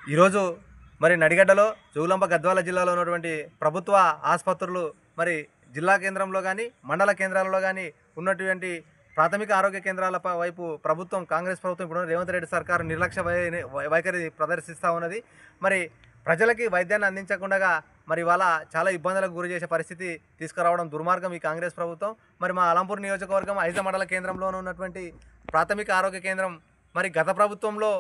ఈరోజు మరి నడిగడ్డలో జోగులాంబ గద్వాల జిల్లాలో ఉన్నటువంటి ప్రభుత్వ ఆసుపత్రులు మరి జిల్లా కేంద్రంలో కానీ మండల కేంద్రాలలో కానీ ఉన్నటువంటి ప్రాథమిక ఆరోగ్య కేంద్రాల వైపు ప్రభుత్వం కాంగ్రెస్ ప్రభుత్వం ఇప్పుడు రేవంత్ రెడ్డి సర్కారు నిర్లక్ష్య వైఖరి ప్రదర్శిస్తూ ఉన్నది. మరి ప్రజలకి వైద్యాన్ని అందించకుండా మరి వాళ్ళ చాలా ఇబ్బందులకు గురి చేసే పరిస్థితి తీసుకురావడం దుర్మార్గం ఈ కాంగ్రెస్ ప్రభుత్వం. మరి మా అలంపూర్ నియోజకవర్గం ఐజ మండల కేంద్రంలో ఉన్నటువంటి ప్రాథమిక ఆరోగ్య కేంద్రం మరి గత ప్రభుత్వంలో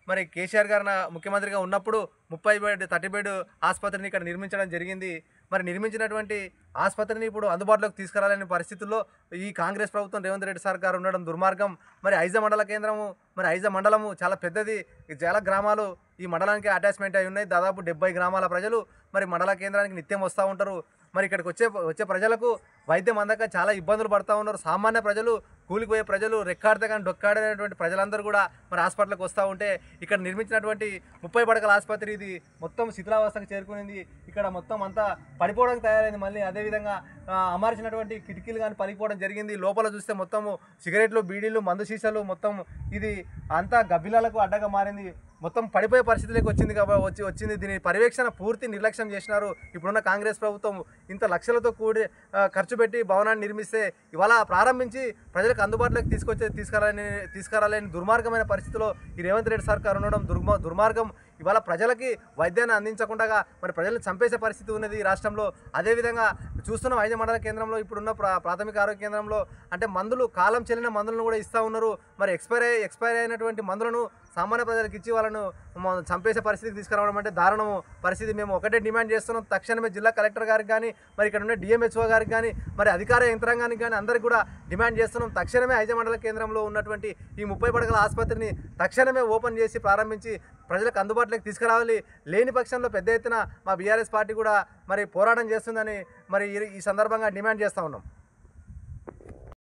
మరి కేసీఆర్ గారు ముఖ్యమంత్రిగా ఉన్నప్పుడు 30 బెడ్ ఆసుపత్రిని ఇక్కడ నిర్మించడం జరిగింది. మరి నిర్మించినటువంటి ఆసుపత్రిని ఇప్పుడు అందుబాటులోకి తీసుకురాలేని పరిస్థితుల్లో ఈ కాంగ్రెస్ ప్రభుత్వం రేవంత్ రెడ్డి సర్కార్ ఉండడం దుర్మార్గం. మరి ఐజ మండల కేంద్రము మరి ఐజ మండలము చాలా పెద్దది, చాలా గ్రామాలు ఈ మండలానికి అటాచ్మెంట్ అయి ఉన్నాయి. దాదాపు 70 గ్రామాల ప్రజలు మరి మండల కేంద్రానికి నిత్యం వస్తూ ఉంటారు. మరి ఇక్కడికి వచ్చే ప్రజలకు వైద్యం అందక చాలా ఇబ్బందులు పడుతూ ఉన్నారు. సామాన్య ప్రజలు, కూలిపోయే ప్రజలు, రెక్కాడితే కానీ డొక్కాడేటువంటి ప్రజలందరూ కూడా మరి హాస్పిటల్కి వస్తూ ఉంటే ఇక్కడ నిర్మించినటువంటి 30 పడకల ఆసుపత్రి ఇది మొత్తం శిథిలావస్థకు చేరుకునింది. ఇక్కడ మొత్తం అంతా పడిపోవడానికి తయారైంది. మళ్ళీ అదేవిధంగా అమర్చినటువంటి కిటికీలు కానీ పలిగిపోవడం జరిగింది. లోపల చూస్తే మొత్తము సిగరెట్లు, బీడీలు, మందు సీసాలు మొత్తం ఇది అంతా గబ్బిలాలకు అడ్డగా మారింది. మొత్తం పడిపోయే పరిస్థితిలోకి వచ్చింది. దీని పర్యవేక్షణ పూర్తి నిర్లక్ష్యం చేసినారు ఇప్పుడున్న కాంగ్రెస్ ప్రభుత్వం. ఇంత లక్షలతో కూడి ఖర్చు పెట్టి భవనాన్ని నిర్మిస్తే ఇవాళ ప్రారంభించి ప్రజలకు అందుబాటులోకి తీసుకురాలేని దుర్మార్గమైన పరిస్థితిలో ఈ రేవంత్ రెడ్డి సర్కార్ ఉండడం దుర్మార్గం. ఇవాళ ప్రజలకి వైద్యాన్ని అందించకుండా మరి ప్రజలను చంపేసే పరిస్థితి ఉన్నది ఈ రాష్ట్రంలో. అదేవిధంగా చూస్తున్న వైద్య మండల కేంద్రంలో ఇప్పుడున్న ప్రాథమిక ఆరోగ్య కేంద్రంలో అంటే మందులు, కాలం చెల్లిన మందులను కూడా ఇస్తూ ఉన్నారు. మరి ఎక్స్పైర్ అయినటువంటి మందులను సామాన్య ప్రజలకు ఇచ్చి వాళ్ళను చంపేసే పరిస్థితికి తీసుకురావడం అంటే దారుణము పరిస్థితి. మేము ఒకటే డిమాండ్ చేస్తున్నాం, తక్షణమే జిల్లా కలెక్టర్ గారికి కానీ మరి ఇక్కడ ఉన్న డిఎంహెచ్ఓ గారికి కానీ మరి అధికార యంత్రాంగానికి కానీ అందరికీ కూడా డిమాండ్ చేస్తున్నాం. తక్షణమే ఐజ మండల కేంద్రంలో ఉన్నటువంటి ఈ 30 పడకల ఆసుపత్రిని తక్షణమే ఓపెన్ చేసి ప్రారంభించి ప్రజలకు అందుబాటులోకి తీసుకురావాలి. లేని పక్షంలో పెద్ద ఎత్తున మా బీఆర్ఎస్ పార్టీ కూడా మరి పోరాటం చేస్తుందని మరి ఈ సందర్భంగా డిమాండ్ చేస్తూ ఉన్నాం.